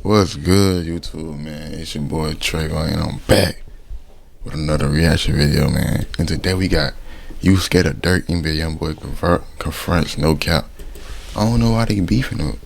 What's good, YouTube, man? It's your boy Trey, and I'm back with another reaction video, man. And today we got You Scared of Dirt, NBA Youngboy confronts NoCap. I don't know why they beefing up.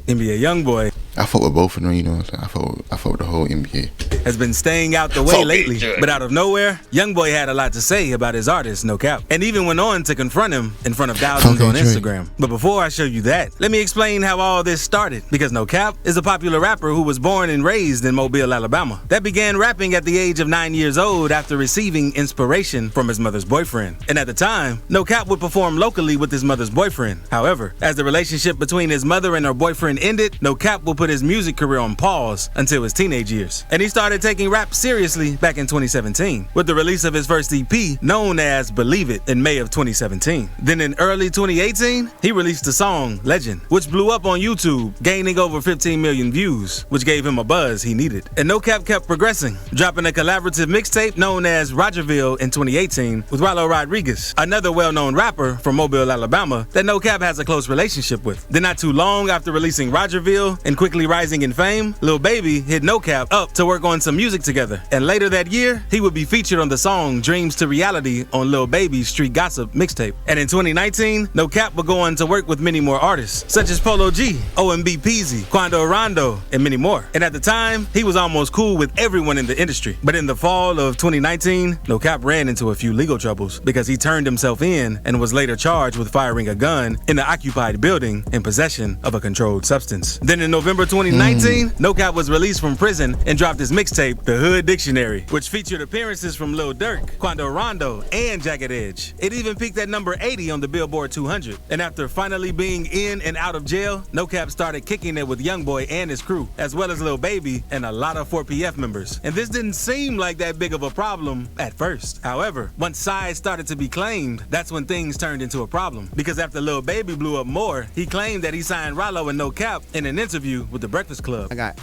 NBA Youngboy, I fuck with both of them, you know what I'm saying? I fuck with the whole NBA. has been staying out the way lately, but out of nowhere, Youngboy had a lot to say about his artist, NoCap, and even went on to confront him in front of thousands on Instagram. But before I show you that, let me explain how all this started, because NoCap is a popular rapper who was born and raised in Mobile, Alabama, that began rapping at the age of 9 years old after receiving inspiration from his mother's boyfriend. And at the time, NoCap would perform locally with his mother's boyfriend. However, as the relationship between his mother and her boyfriend ended, NoCap will put his music career on pause until his teenage years. And he started taking rap seriously back in 2017 with the release of his first EP known as Believe It in May of 2017. Then in early 2018, he released the song Legend, which blew up on YouTube, gaining over 15 million views, which gave him a buzz he needed. And NoCap kept progressing, dropping a collaborative mixtape known as Rogerville in 2018 with Rollo Rodriguez, another well-known rapper from Mobile, Alabama that NoCap has a close relationship with. Then not too long after releasing Rogerville and quickly rising in fame, Lil Baby hit NoCap up to work on some music together. And later that year, he would be featured on the song Dreams to Reality on Lil Baby's Street Gossip mixtape. And in 2019, NoCap would go on to work with many more artists, such as Polo G, OMB Peasy, Quando Rondo, and many more. And at the time, he was almost cool with everyone in the industry. But in the fall of 2019, NoCap ran into a few legal troubles because he turned himself in and was later charged with firing a gun in an occupied building in possession of a controlled substance. Then in November 2019, NoCap was released from prison and dropped his mixtape, The Hood Dictionary, which featured appearances from Lil Durk, Quando Rondo, and Jagged Edge. It even peaked at number 80 on the Billboard 200. And after finally being in and out of jail, NoCap started kicking it with Youngboy and his crew, as well as Lil Baby and a lot of 4PF members. And this didn't seem like that big of a problem at first. However, once sides started to be claimed, that's when things turned into a problem. Because after Lil Baby blew up more, he claimed that he signed Rollo and NoCap in an interview with The Breakfast Club. I got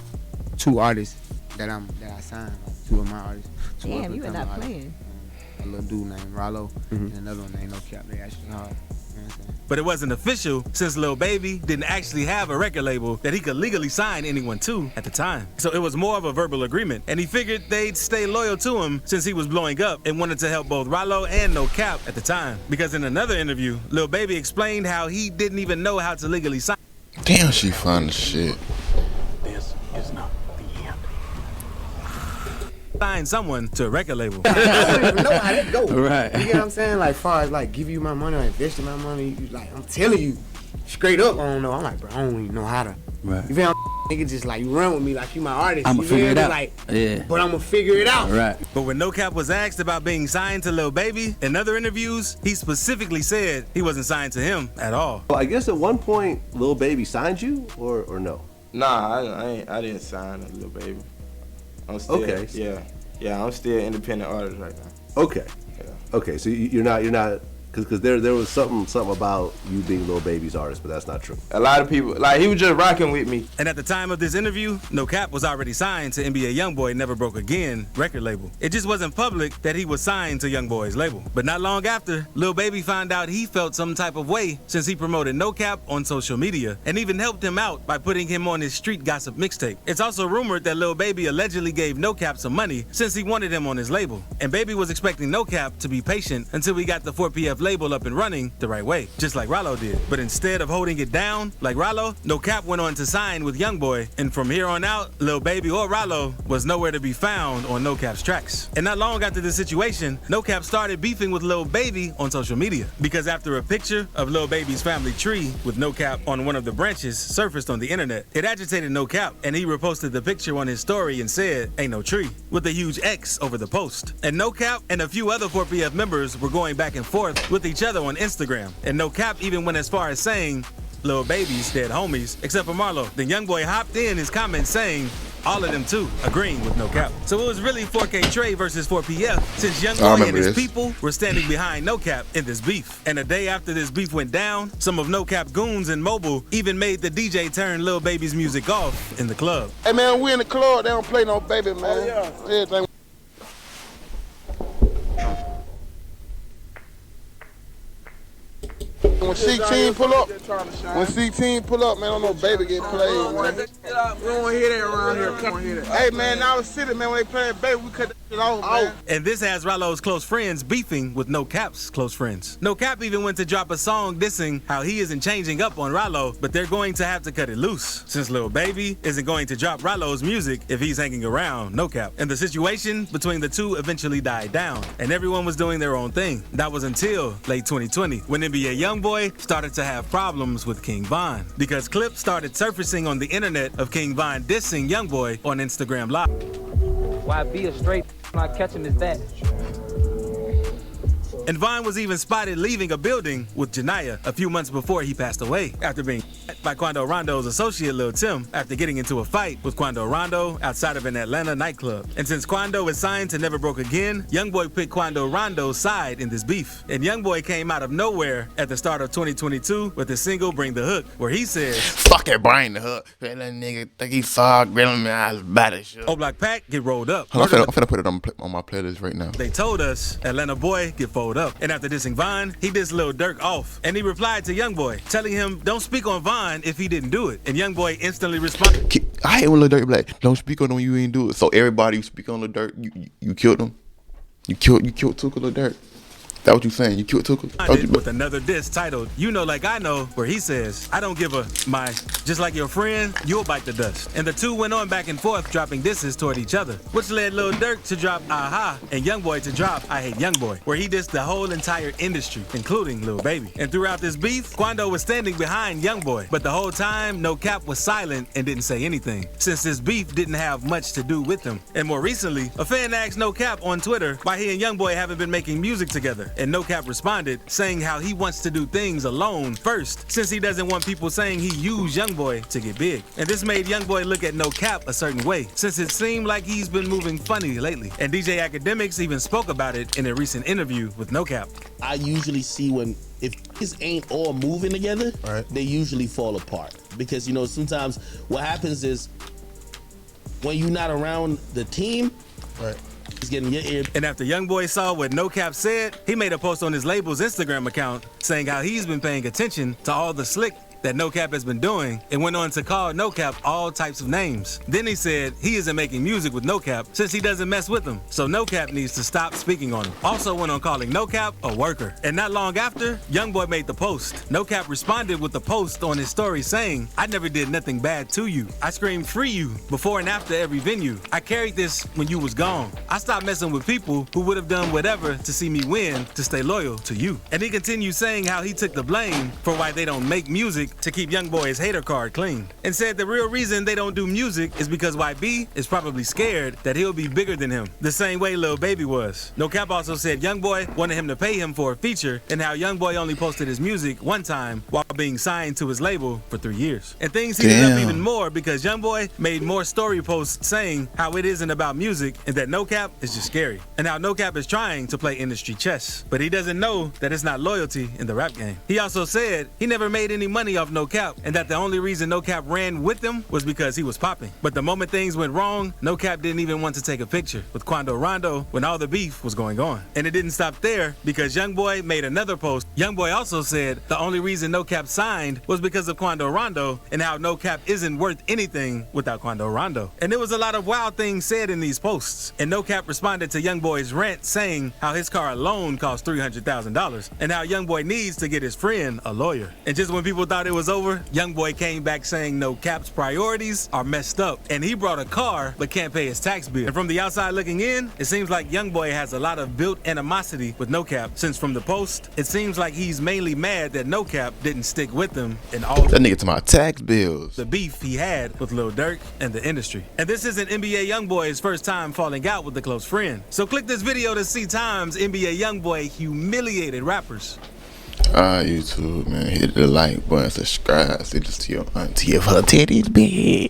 two artists that I signed, like two of my artists. Damn, you were not playing. A little dude named Rollo and another one named NoCap. They actually hard. You know what I'm saying? But it wasn't official since Lil Baby didn't actually have a record label that he could legally sign anyone to at the time. So it was more of a verbal agreement, and he figured they'd stay loyal to him since he was blowing up and wanted to help both Rollo and NoCap at the time. Because in another interview, Lil Baby explained how he didn't even know how to legally sign. Damn, she fine as shit. This is not the end. Sign someone to a record label. I don't even know how that go. Right. You get what I'm saying? Like, far as like give you my money or invest in my money, like I'm telling you, straight up, I don't know. I'm like, bro, I don't even know how to. Right. You feel me? Nigga just like you run with me like you my artist. I'ma you figure feel it me? out. Like, Yeah. but I'ma figure it out. Right. But when NoCap was asked about being signed to Lil Baby in other interviews, he specifically said he wasn't signed to him at all. Well, I guess at one point, Lil Baby signed you, or no? Nah, I didn't sign a Lil Baby. I'm still, Okay. Yeah, I'm still independent artist right now. Okay. Yeah. Okay, so you're not, because there was something about you being Lil Baby's artist, but that's not true. A lot of people, like, he was just rocking with me. And at the time of this interview, NoCap was already signed to NBA Youngboy Never Broke Again record label. It just wasn't public that he was signed to Youngboy's label. But not long after, Lil Baby found out he felt some type of way since he promoted NoCap on social media and even helped him out by putting him on his Street Gossip mixtape. It's also rumored that Lil Baby allegedly gave NoCap some money since he wanted him on his label. And Baby was expecting NoCap to be patient until we got the 4PF label up and running the right way, just like Rollo did. But instead of holding it down like Rollo, NoCap went on to sign with Youngboy, and from here on out, Lil Baby or Rollo was nowhere to be found on NoCap's tracks. And not long after this situation, NoCap started beefing with Lil Baby on social media, because after a picture of Lil Baby's family tree with NoCap on one of the branches surfaced on the internet, it agitated NoCap, and he reposted the picture on his story and said, "Ain't no tree," with a huge X over the post. And NoCap and a few other 4PF members were going back and forth with each other on Instagram, and NoCap even went as far as saying Lil Baby's dead homies, except for Marlo. Then Youngboy hopped in his comments saying all of them too agreeing with NoCap. So it was really 4K Trey versus 4PF, since Youngboy and his people were standing behind NoCap in this beef. And a day after this beef went down, some of NoCap goons in Mobile even made the DJ turn Lil Baby's music off in the club. Hey man, we in the club, they don't play no Baby, man. Oh, yeah. Everything. when C-Team pull up, man, I don't know baby get played, man. We don't hear that around here. We don't hear that. Hey, man, now the city, man, when they play baby, we cut that shit off, man. And this has Rallo's close friends beefing with NoCap's close friends. NoCap even went to drop a song dissing how he isn't changing up on Rallo, but they're going to have to cut it loose, since Lil Baby isn't going to drop Rallo's music if he's hanging around NoCap. And the situation between the two eventually died down, and everyone was doing their own thing. That was until late 2020, when NBA Youngboy started to have problems with King Von, because clips started surfacing on the internet of King Von dissing Youngboy on Instagram Live. Why be a straight not catching his that? And Von was even spotted leaving a building with Janiyah a few months before he passed away, after being by Quando Rondo's associate Lil Tim after getting into a fight with Quando Rondo outside of an Atlanta nightclub. And since Quando is signed to Never Broke Again, Youngboy picked Quando Rondo's side in this beef. And Youngboy came out of nowhere at the start of 2022 with his single Bring the Hook, where he says, "Fuck it, Bring the Hook. That nigga think he saw grilling me eyes about it shit." O Block Pack get rolled up. I'm finna put it on my playlist right now. They told us Atlanta Boy get folded up. And after dissing Von, he dissed Lil Durk off. And he replied to Youngboy, telling him don't speak on Von if he didn't do it. And Youngboy instantly responded, I hate when Lil Durk be like, don't speak on him when you ain't do it. So everybody who speak on Lil Durk, you killed him. You killed Tuka Lil Durk. That what you saying? You killed Tuka? With another diss titled You Know Like I Know, where he says, I don't give a my, just like your friend, you'll bite the dust. And the two went on back and forth dropping disses toward each other, which led Lil Durk to drop Aha and Youngboy to drop I Hate Youngboy, where he dissed the whole entire industry, including Lil Baby. And throughout this beef, Quando was standing behind Youngboy, but the whole time, NoCap was silent and didn't say anything, since this beef didn't have much to do with him. And more recently, a fan asked NoCap on Twitter why he and Youngboy haven't been making music together. And NoCap responded, saying how he wants to do things alone first, since he doesn't want people saying he used Youngboy to get big. And this made Youngboy look at NoCap a certain way, since it seemed like he's been moving funny lately. And DJ Academics even spoke about it in a recent interview with NoCap. I usually see when, if kids ain't all moving together, right, they usually fall apart. Because, you know, sometimes what happens is when you're not around the team, right, getting your ear. And after Youngboy saw what NoCap said, he made a post on his label's Instagram account saying how he's been paying attention to all the slick that NoCap has been doing, and went on to call NoCap all types of names. Then he said he isn't making music with NoCap since he doesn't mess with him, so NoCap needs to stop speaking on him. Also went on calling NoCap a worker. And not long after, Youngboy made the post. NoCap responded with the post on his story saying, I never did nothing bad to you. I screamed free you before and after every venue. I carried this when you was gone. I stopped messing with people who would have done whatever to see me win to stay loyal to you. And he continued saying how he took the blame for why they don't make music to keep Youngboy's hater card clean, and said the real reason they don't do music is because YB is probably scared that he'll be bigger than him, the same way Lil Baby was. NoCap also said Youngboy wanted him to pay him for a feature, and how Youngboy only posted his music one time while being signed to his label for 3 years. And things heated up even more because Youngboy made more story posts saying how it isn't about music and that NoCap is just scary, and how NoCap is trying to play industry chess, but he doesn't know that it's not loyalty in the rap game. He also said he never made any money off NoCap, and that the only reason NoCap ran with him was because he was popping. But the moment things went wrong, NoCap didn't even want to take a picture with Quando Rondo when all the beef was going on. And it didn't stop there because Youngboy made another post. Youngboy also said the only reason NoCap signed was because of Quando Rondo, and how NoCap isn't worth anything without Quando Rondo. And there was a lot of wild things said in these posts. And NoCap responded to Youngboy's rant saying how his car alone cost $300,000 and how Youngboy needs to get his friend a lawyer. And just when people thought it was over, Youngboy came back saying NoCap's priorities are messed up, and he brought a car but can't pay his tax bill. And from the outside looking in, it seems like Youngboy has a lot of built animosity with NoCap, since from the post, it seems like he's mainly mad that NoCap didn't stick with him in all that nigga to my tax bills, the beef he had with Lil Durk and the industry. And this isn't NBA Youngboy's first time falling out with a close friend. So click this video to see times NBA Youngboy humiliated rappers. YouTube, man, hit the like button, subscribe, send this to your auntie if her titties big.